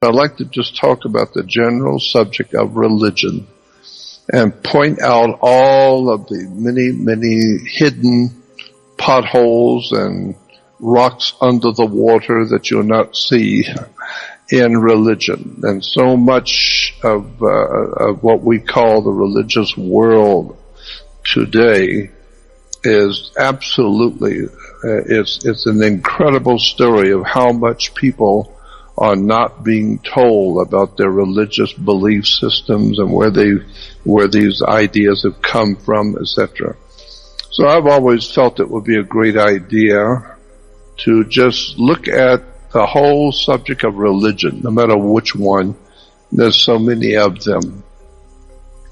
I'd like to just talk about the general subject of religion and point out all of the many, many hidden potholes and rocks under the water that you'll not see in religion. And so much of what we call the religious world today is absolutely, it's an incredible story of how much people are not being told about their religious belief systems and where these ideas have come from, etc. So I've always felt it would be a great idea to just look at the whole subject of religion, no matter which one. There's so many of them.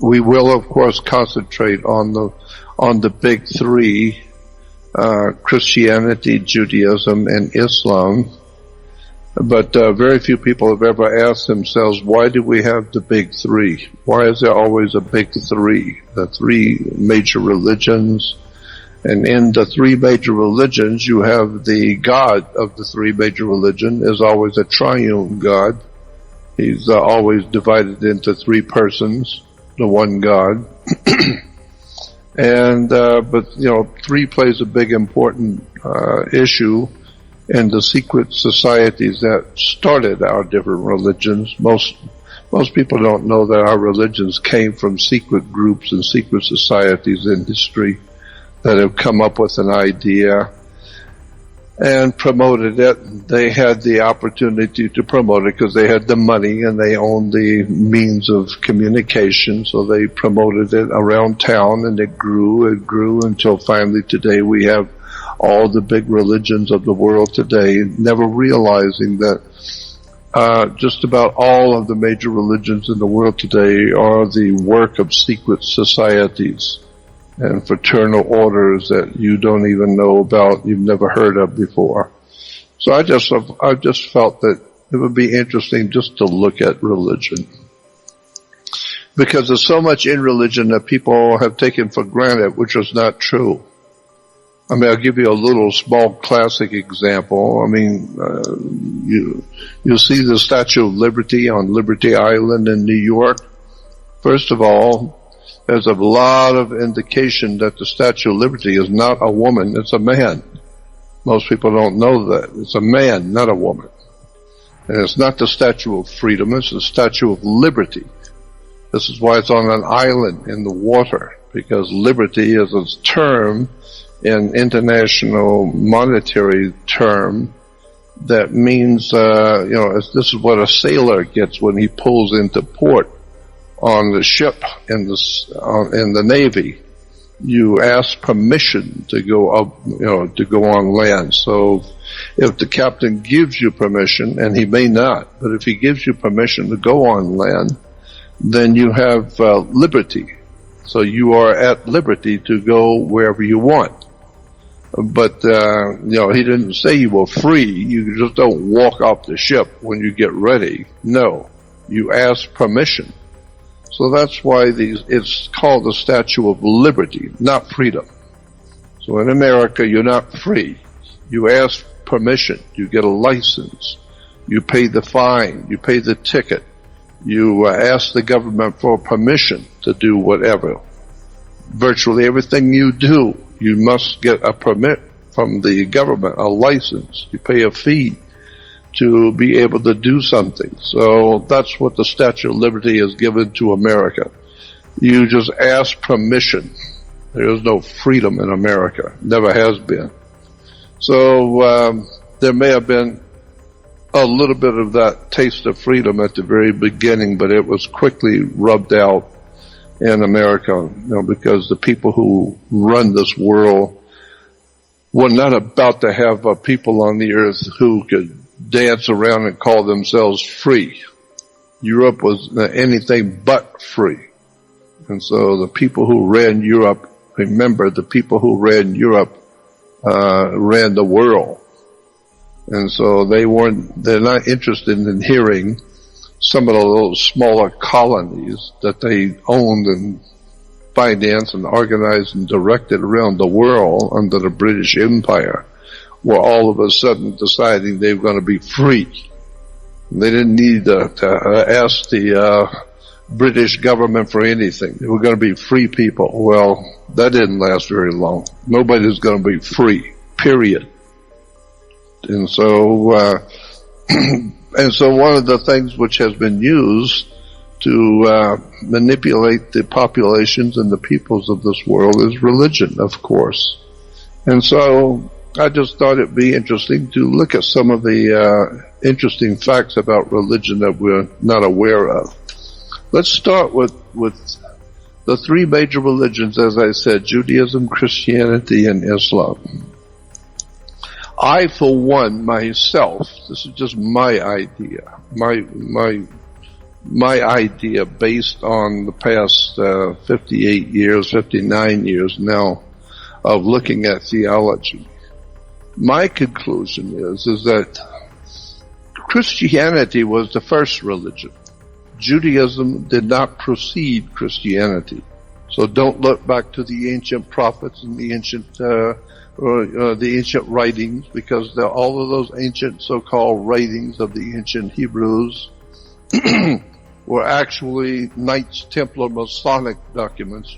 We will, of course, concentrate on the big three, Christianity, Judaism, and Islam. But very few people have ever asked themselves, why do we have the big three? Why is there always a big three? The three major religions. And in the three major religions, you have the God of the three major religions is always a triune God. He's always divided into three persons, the one God. And but three plays a big important issue in the secret societies that started our different religions. Most people don't know that our religions came from secret groups and secret societies in history that have come up with an idea and promoted it. They had the opportunity to promote it because they had the money and they owned the means of communication, so they promoted it around town, and it grew until finally today we have all the big religions of the world today, never realizing that just about all of the major religions in the world today are the work of secret societies and fraternal orders that you don't even know about, you've never heard of before. So I just felt that it would be interesting just to look at religion, because there's so much in religion that people have taken for granted, which is not true. I mean, I'll give you a little small classic example. I mean, you see the Statue of Liberty on Liberty Island in New York. First of all, there's a lot of indication that the Statue of Liberty is not a woman, it's a man. Most people don't know that. It's a man, not a woman. And it's not the Statue of Freedom, it's the Statue of Liberty. This is why it's on an island in the water, because liberty is a term, an international monetary term, that means, this is what a sailor gets when he pulls into port on the ship in the Navy. You ask permission to go up, to go on land. So if the captain gives you permission, and he may not, but if he gives you permission to go on land, then you have liberty. So you are at liberty to go wherever you want. But, he didn't say you were free. You just don't walk off the ship when you get ready. No. You ask permission. So that's why it's called the Statue of Liberty, not freedom. So in America, you're not free. You ask permission. You get a license. You pay the fine. You pay the ticket. You ask the government for permission to do whatever. Virtually everything you do, you must get a permit from the government, a license. You pay a fee to be able to do something. So that's what the Statue of Liberty has given to America. You just ask permission. There is no freedom in America. Never has been. So there may have been a little bit of that taste of freedom at the very beginning, but it was quickly rubbed out in America, because the people who run this world were not about to have people on the earth who could dance around and call themselves free. Europe was anything but free. And so the people who ran Europe, remember, the people who ran Europe ran the world. And so they're not interested in hearing some of those smaller colonies that they owned and financed and organized and directed around the world under the British Empire, were all of a sudden deciding they were going to be free. They didn't need to ask the British government for anything. They were going to be free people. Well, that didn't last very long. Nobody's going to be free, period. And so, and so one of the things which has been used to manipulate the populations and the peoples of this world is religion, of course. And so I just thought it'd be interesting to look at some of the interesting facts about religion that we're not aware of. Let's start with the three major religions, as I said: Judaism, Christianity, and Islam. I, for one, myself, this is just my idea, my idea based on the past 58 years, 59 years now of looking at theology. My conclusion is that Christianity was the first religion. Judaism did not precede Christianity. So don't look back to the ancient prophets and the ancient writings, because all of those ancient so-called writings of the ancient Hebrews were actually Knights Templar Masonic documents,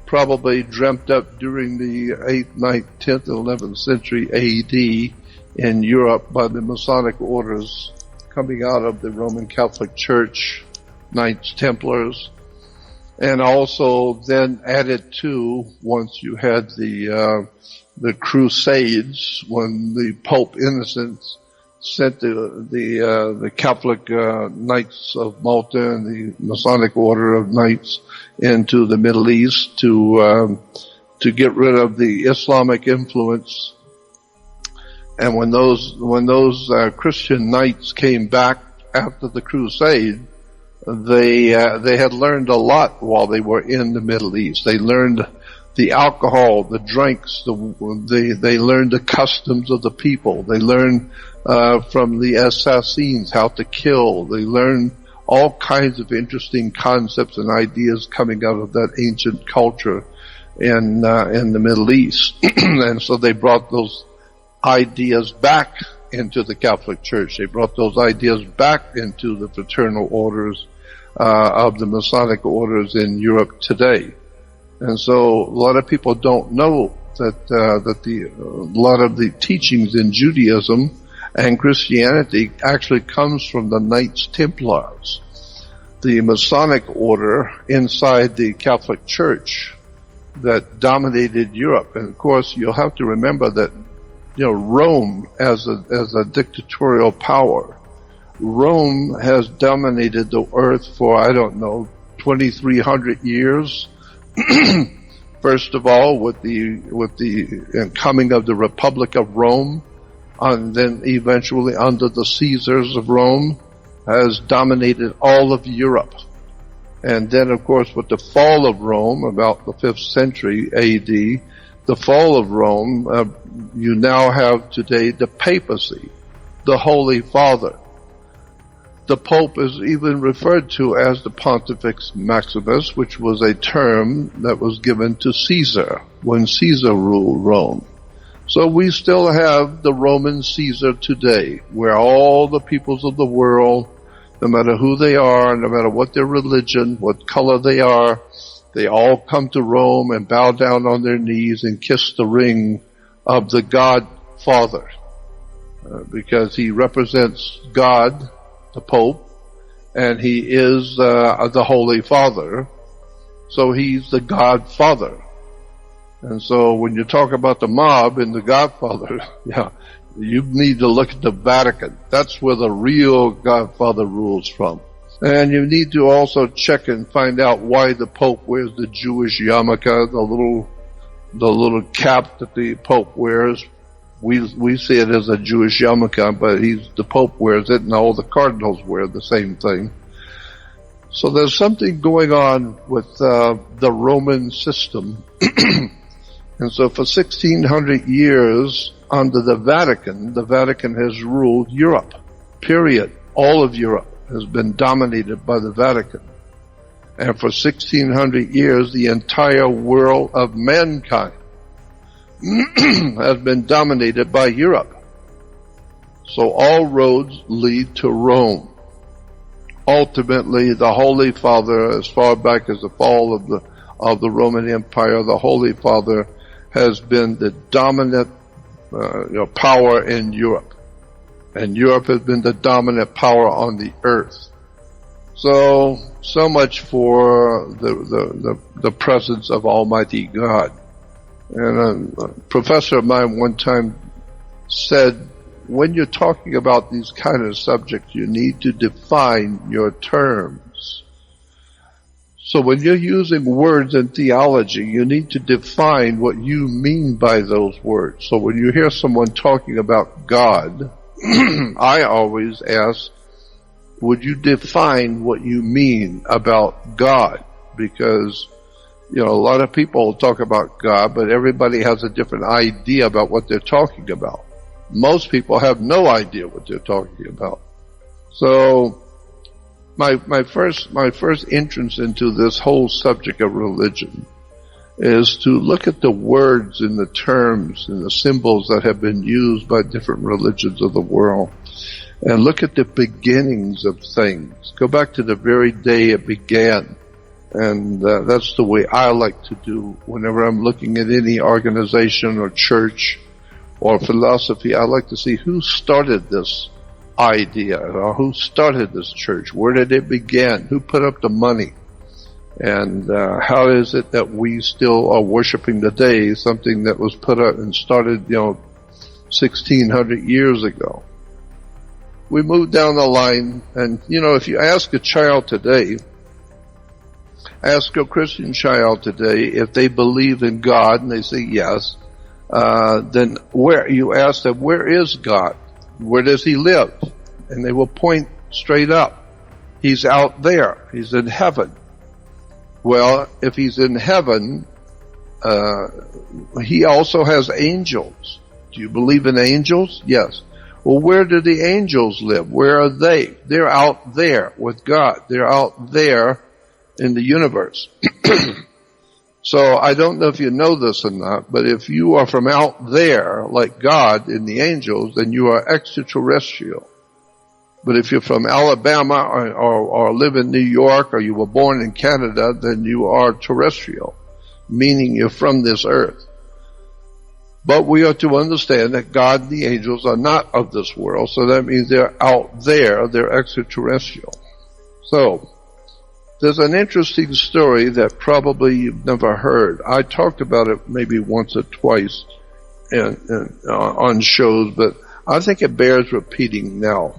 probably dreamt up during the 8th, 9th, 10th, and 11th century A.D. in Europe by the Masonic orders coming out of the Roman Catholic Church, Knights Templars, and also then added to, once you had the Crusades, when the Pope Innocent sent the Catholic Knights of Malta and the Masonic Order of Knights into the Middle East to get rid of the Islamic influence. And when those Christian knights came back after the Crusade, they had learned a lot while they were in the Middle East. They learned the alcohol, the drinks, they learned the customs of the people. They learned from the assassins how to kill. They learned all kinds of interesting concepts and ideas coming out of that ancient culture in the Middle East. And so they brought those ideas back into the Catholic Church. They brought those ideas back into the fraternal orders of the Masonic orders in Europe today. And so a lot of people don't know that a lot of the teachings in Judaism and Christianity actually comes from the Knights Templars, the Masonic order inside the Catholic Church that dominated Europe. And of course, you'll have to remember that, Rome as a dictatorial power, Rome has dominated the earth for, 2,300 years. First of all, with the coming of the Republic of Rome, and then eventually under the Caesars of Rome, has dominated all of Europe. And then, of course, with the fall of Rome, about the 5th century A.D., the fall of Rome, you now have today the papacy, the Holy Father. The Pope is even referred to as the Pontifex Maximus, which was a term that was given to Caesar when Caesar ruled Rome. So we still have the Roman Caesar today, where all the peoples of the world, no matter who they are, no matter what their religion, what color they are, they all come to Rome and bow down on their knees and kiss the ring of the God Father, because he represents God, the Pope, and he is the Holy Father, so he's the Godfather. And so when you talk about the mob and the Godfather, you need to look at the Vatican. That's where the real Godfather rules from. And you need to also check and find out why the Pope wears the Jewish yarmulke, the little cap that the Pope wears. We see it as a Jewish yarmulke, but the Pope wears it, and all the cardinals wear the same thing. So there's something going on with the Roman system. And so for 1,600 years under the Vatican has ruled Europe, period. All of Europe has been dominated by the Vatican. And for 1,600 years, the entire world of mankind has been dominated by Europe. So all roads lead to Rome. Ultimately, the Holy Father, as far back as the fall of the Roman Empire, the Holy Father has been the dominant power in Europe. And Europe has been the dominant power on the earth. So much for the presence of Almighty God. And a professor of mine one time said, when you're talking about these kind of subjects, you need to define your terms. So when you're using words in theology, you need to define what you mean by those words. So when you hear someone talking about God, I always ask, would you define what you mean about God? Because, a lot of people talk about God, but everybody has a different idea about what they're talking about. Most people have no idea what they're talking about. So, my first entrance into this whole subject of religion is to look at the words and the terms and the symbols that have been used by different religions of the world, and look at the beginnings of things. Go back to the very day it began. And that's the way I like to do whenever I'm looking at any organization or church or philosophy. I like to see who started this idea, or who started this church. Where did it begin? Who put up the money? And how is it that we still are worshiping today something that was put up and started, 1,600 years ago? We move down the line, and, if you ask a child today, ask a Christian child today if they believe in God, and they say yes, then you ask them, where is God? Where does he live? And they will point straight up. He's out there. He's in heaven. Well, if he's in heaven, he also has angels. Do you believe in angels? Yes. Well, where do the angels live? Where are they? They're out there with God. They're out there in the universe. So I don't know if you know this or not, but if you are from out there, like God in the angels, then you are extraterrestrial. But if you're from Alabama or live in New York, or you were born in Canada, then you are terrestrial, meaning you're from this earth. But we are to understand that God and the angels are not of this world, so that means they're out there, they're extraterrestrial. So, there's an interesting story that probably you've never heard. I talked about it maybe once or twice on shows, but I think it bears repeating now.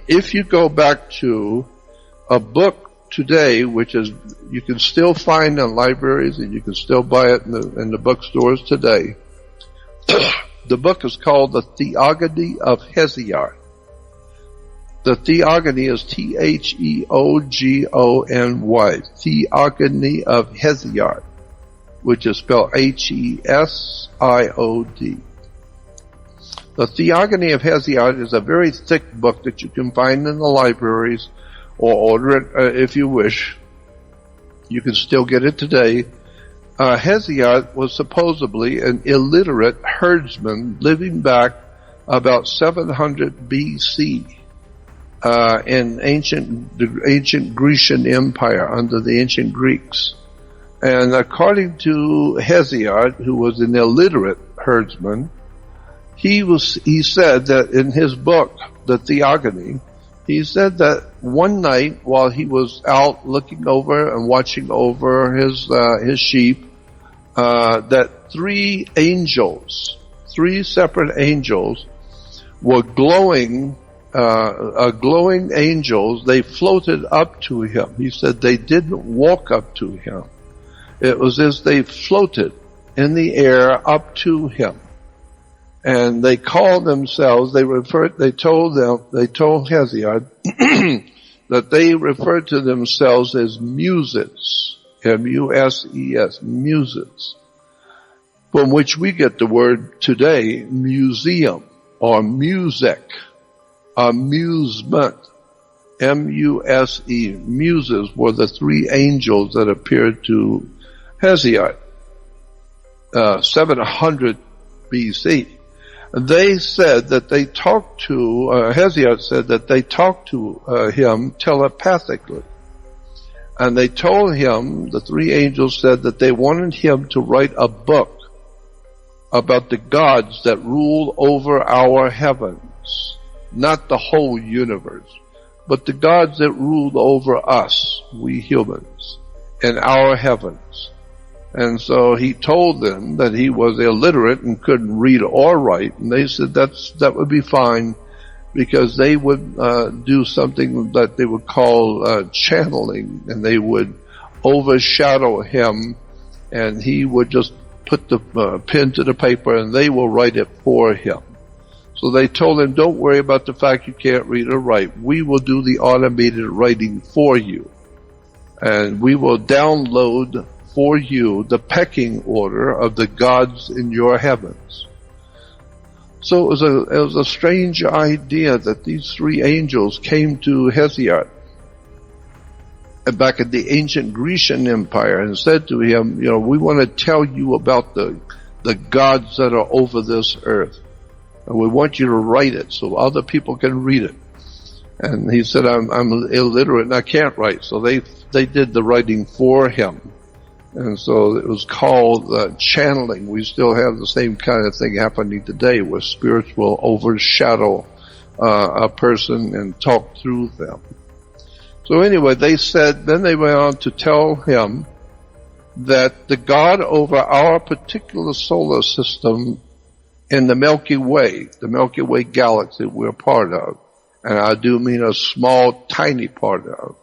If you go back to a book today, which is you can still find in libraries and you can still buy it in the bookstores today, the book is called The Theogony of Hesiod. The Theogony is Theogony, Theogony of Hesiod, which is spelled Hesiod. The Theogony of Hesiod is a very thick book that you can find in the libraries, or order it if you wish. You can still get it today. Hesiod was supposedly an illiterate herdsman living back about 700 BC. In the ancient Grecian Empire under the ancient Greeks. And according to Hesiod, who was an illiterate herdsman, he said that in his book, The Theogony, he said that one night while he was out looking over and watching over his sheep, that three separate angels were glowing angels. They floated up to him. He said they didn't walk up to him. It was as they floated in the air up to him. And they called themselves, they told Hesiod that they referred to themselves as muses. M-U-S-E-S, muses. From which we get the word today, museum, or music. Amusement. M-U-S-E. Muses were the three angels that appeared to Hesiod, 700 BC. they said that they talked to, Hesiod said that they talked to him telepathically. And they told him, the three angels said that they wanted him to write a book about the gods that rule over our heavens. Not the whole universe, but the gods that ruled over us, we humans, in our heavens. And so he told them that he was illiterate and couldn't read or write, and they said that would be fine, because they would do something that they would call channeling, and they would overshadow him, and he would just put the pen to the paper, and they will write it for him. So they told him, don't worry about the fact you can't read or write. We will do the automated writing for you. And we will download for you the pecking order of the gods in your heavens. So it was a strange idea that these three angels came to Hesiod back at the ancient Grecian Empire and said to him, we want to tell you about the gods that are over this earth. And we want you to write it so other people can read it. And he said, I'm illiterate and I can't write. So they did the writing for him. And so it was called channeling. We still have the same kind of thing happening today, where spirits will overshadow a person and talk through them. So anyway, then they went on to tell him that the God over our particular solar system in the Milky Way galaxy we're part of, and I do mean a small, tiny part of,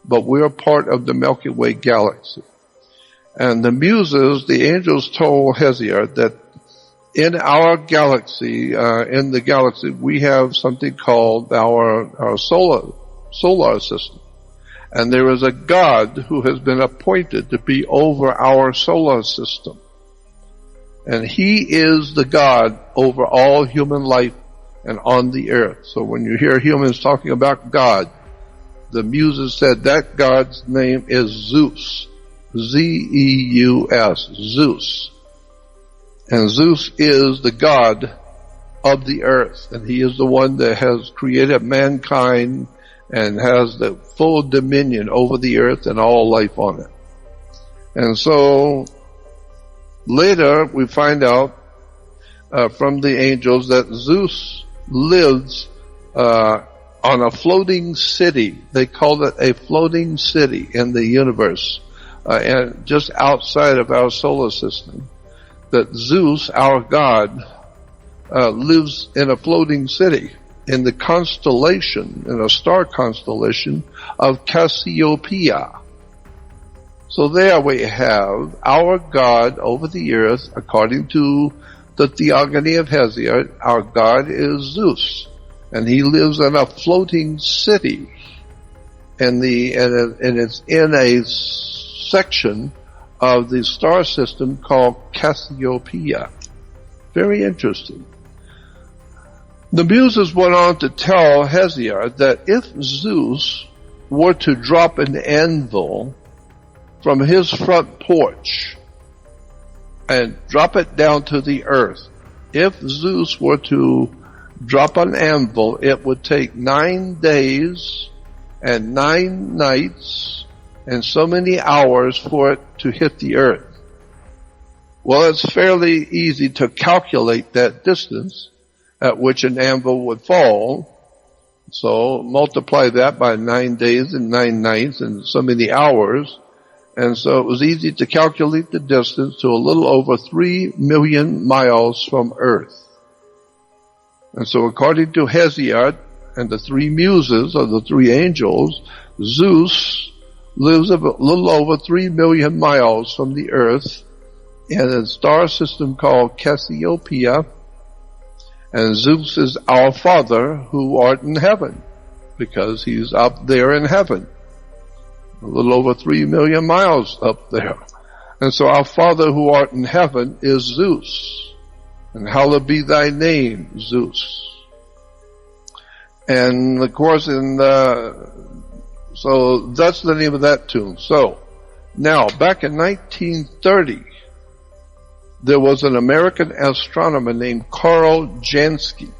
but we're part of the Milky Way galaxy. And the muses, the angels, told Hesiod that in our galaxy, we have something called our solar system. And there is a God who has been appointed to be over our solar system. And he is the God over all human life and on the earth. So when you hear humans talking about God, the muses said that God's name is Zeus. Z-E-U-S, Zeus. And Zeus is the God of the earth, and he is the one that has created mankind and has the full dominion over the earth and all life on it. And so later we find out from the angels that Zeus lives on a floating city. They call it a floating city in the universe. And just outside of our solar system, that Zeus, our God, lives in a floating city in the constellation, in a star constellation of Cassiopeia. So there we have our God over the earth, according to the theogony of Hesiod. Our God is Zeus, and he lives in a floating city, and it's in a section of the star system called Cassiopeia. Very interesting. The muses went on to tell Hesiod that if Zeus were to drop an anvil from his front porch and drop it down to the earth, if Zeus were to drop an anvil, it would take 9 days and 9 nights and so many hours for it to hit the earth. Well, it's fairly easy to calculate that distance at which an anvil would fall. So multiply that by 9 days and 9 nights and so many hours. And so it was easy to calculate the distance to a little over 3 million miles from Earth. And so according to Hesiod and the three muses, or the three angels, Zeus lives a little over 3 million miles from the earth in a star system called Cassiopeia, and Zeus is our Father who art in heaven, because he's up there in heaven, a little over 3 million miles up there. And so our Father who art in heaven is Zeus, and hallowed be thy name, Zeus. And of course so that's the name of that tune. So, now, back in 1930, there was an American astronomer named Karl Jansky,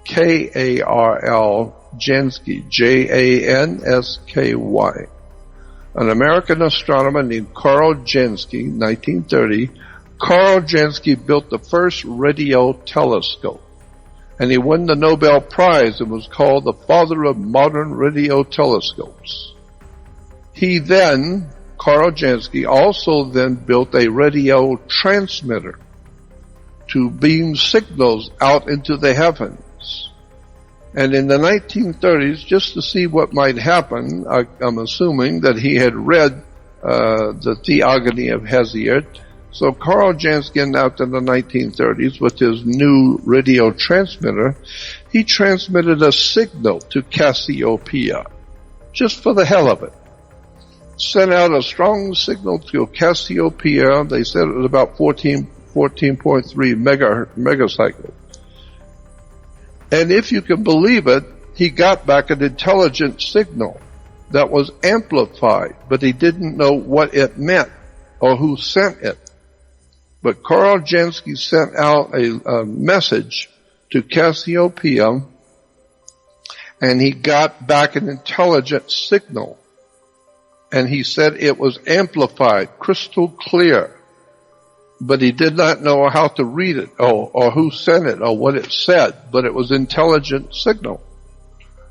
K-A-R-L, Jansky, J-A-N-S-K-Y. An American astronomer named Karl Jansky, 1930. Karl Jansky built the first radio telescope, and he won the Nobel Prize and was called the father of modern radio telescopes. Karl Jansky also then built a radio transmitter to beam signals out into the heavens. And in the 1930s, just to see what might happen, I'm assuming that he had read the Theogony of Hesiod. So Karl Jansky, out in the 1930s, with his new radio transmitter, he transmitted a signal to Cassiopeia, just for the hell of it. Sent out a strong signal to Cassiopeia. They said it was about 14.3 megacycles. And if you can believe it, he got back an intelligent signal that was amplified, but he didn't know what it meant or who sent it. But Karl Jansky sent out a message to Cassiopeia, and he got back an intelligent signal. And he said it was amplified, crystal clear. But he did not know how to read it, or who sent it, or what it said, but it was intelligent signal.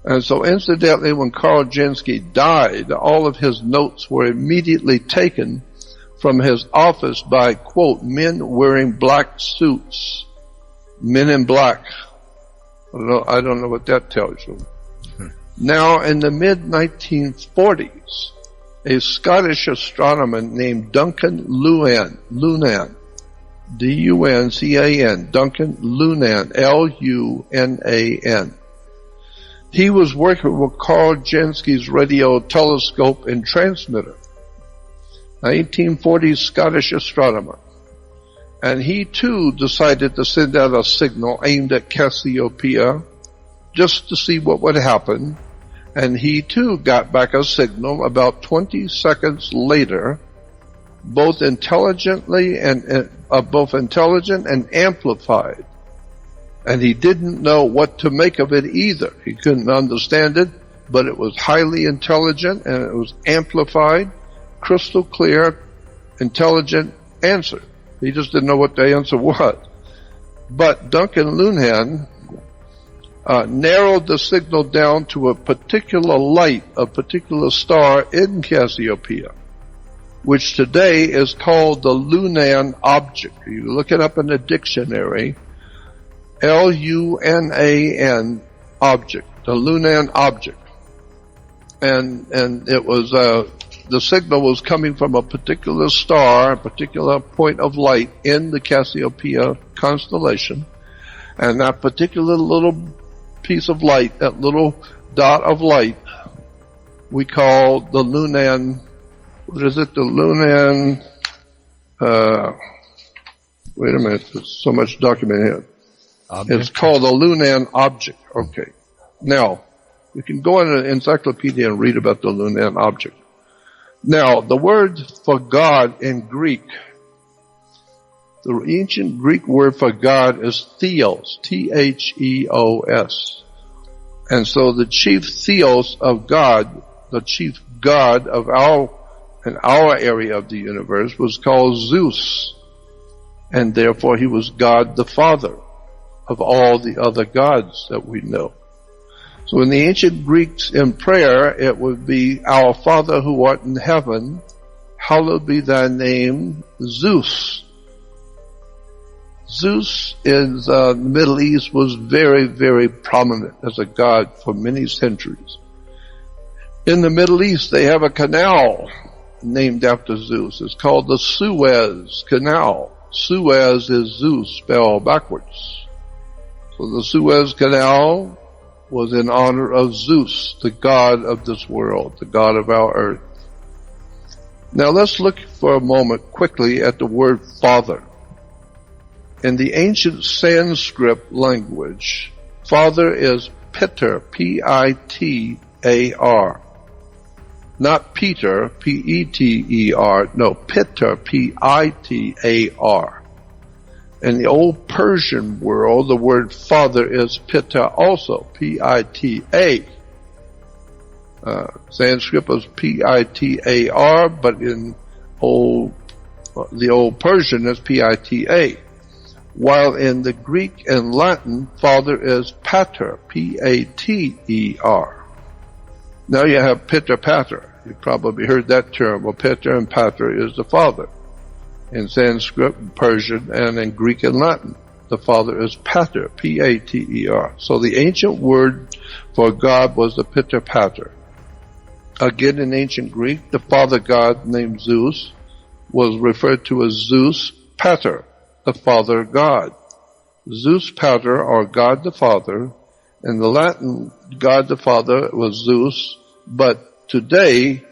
And so incidentally, when Karl Jansky died, all of his notes were immediately taken from his office by, quote, men wearing black suits. Men in black. I don't know what that tells you. Now, in the mid-1940s, a Scottish astronomer named Duncan Lunan, D-U-N-C-A-N, Duncan Lunan, L-U-N-A-N. He was working with Karl Jansky's radio telescope and transmitter, 1940s Scottish astronomer. And he too decided to send out a signal aimed at Cassiopeia just to see what would happen. And he too got back a signal about 20 seconds later, both intelligent and amplified. And he didn't know what to make of it either. He couldn't understand it, but it was highly intelligent and it was amplified, crystal clear, intelligent answer. He just didn't know what the answer was. But Duncan Lunan narrowed the signal down to a particular light, a particular star in Cassiopeia, which today is called the Lunan object. You look it up in the dictionary, L-U-N-A-N object, the Lunan object. And it was, the signal was coming from a particular star, a particular point of light in the Cassiopeia constellation. And that particular little piece of light, that little dot of light, we call the Lunan, what is it, the Lunan, wait a minute, there's so much document here. It's called the Lunan object. Okay. Now, you can go in an encyclopedia and read about the Lunan object. Now, the word for God in Greek, the ancient Greek word for God is theos, T-H-E-O-S. And so the chief theos of God, the chief God of in our area of the universe was called Zeus. And therefore he was God the Father of all the other gods that we know. So in the ancient Greeks in prayer, it would be, Our Father who art in heaven, hallowed be thy name, Zeus. Zeus in the Middle East was very, very prominent as a god for many centuries. In the Middle East, they have a canal named after Zeus. It's called the Suez Canal. Suez is Zeus spelled backwards. So the Suez Canal was in honor of Zeus, the god of this world, the god of our earth. Now let's look for a moment quickly at the word Father. In the ancient Sanskrit language, Father is Pitar, P-I-T-A-R. Not Peter, P-E-T-E-R, no, Pitar, P-I-T-A-R. In the old Persian world, the word father is pitta also, P-I-T-A. Sanskrit was P-I-T-A-R, but in the old Persian is P-I-T-A. While in the Greek and Latin, father is pater, P-A-T-E-R. Now you have pitter pater. You've probably heard that term. Well, pitter and pater is the father. In Sanskrit, Persian, and in Greek and Latin, the father is pater, P-A-T-E-R. So the ancient word for God was the pitter pater. Again, in ancient Greek, the father god named Zeus was referred to as Zeus pater, the father god. Zeus pater, or God the Father. In the Latin, God the Father was Zeus, but today,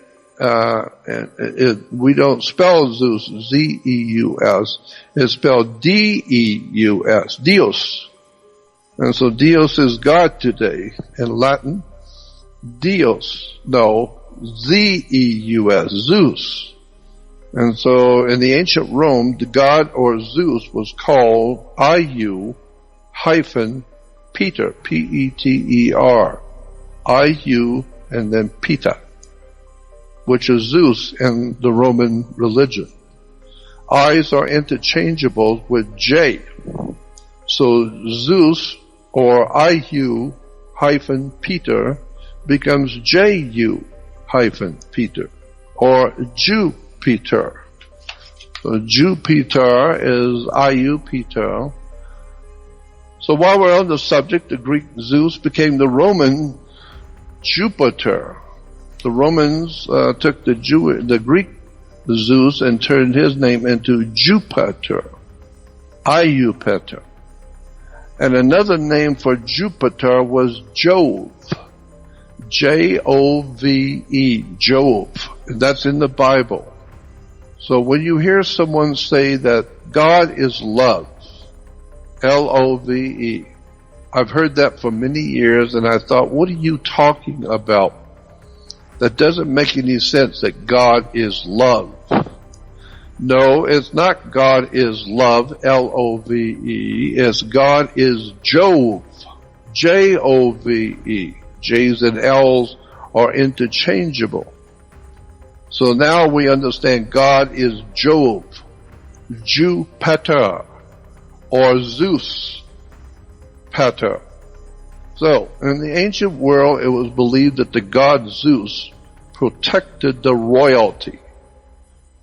we don't spell Zeus, Z-E-U-S. It's spelled D-E-U-S, Dios. And so Dios is God today. In Latin, Dios, no, Z-E-U-S, Zeus. And so in the ancient Rome, the god or Zeus was called I-U hyphen Peter, P-E-T-E-R, I-U and then Peter, which is Zeus in the Roman religion. I's are interchangeable with J. So Zeus or I-U hyphen Peter becomes J-U hyphen Peter, or Jupiter. So Jupiter is I-U Peter. So while we're on the subject, the Greek Zeus became the Roman Jupiter. The Romans took the Greek Zeus and turned his name into Jupiter, Iupater. And another name for Jupiter was Jove, J-O-V-E, Jove. And that's in the Bible. So when you hear someone say that God is love, L-O-V-E, I've heard that for many years, and I thought, what are you talking about? That doesn't make any sense, that God is love. No, it's not God is love, L-O-V-E. It's God is Jove, J-O-V-E. J's and L's are interchangeable. So now we understand God is Jove, Jupiter, or Zeus pater. So, in the ancient world, it was believed that the god Zeus protected the royalty.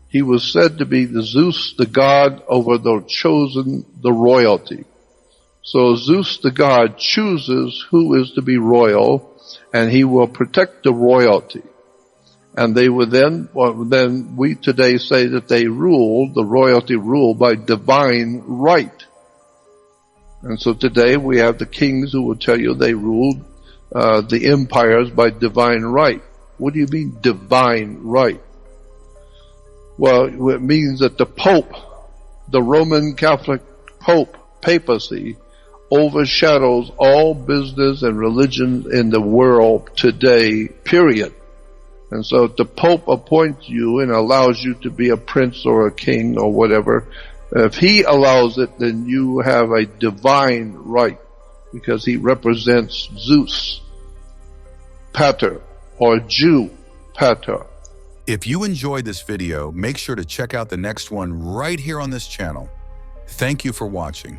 He was said to be the Zeus, the god over the chosen, the royalty. So Zeus, the god, chooses who is to be royal, and he will protect the royalty. And they would then we today say that they ruled, the royalty ruled by divine right. And so today we have the kings who will tell you they ruled the empires by divine right. What do you mean divine right? Well, it means that the Pope, the Roman Catholic Pope, papacy, overshadows all business and religion in the world today, period. And so if the Pope appoints you and allows you to be a prince or a king or whatever, if he allows it, then you have a divine right, because he represents Zeus pater, or Jew pater. If you enjoyed this video, make sure to check out the next one right here on this channel. Thank you for watching.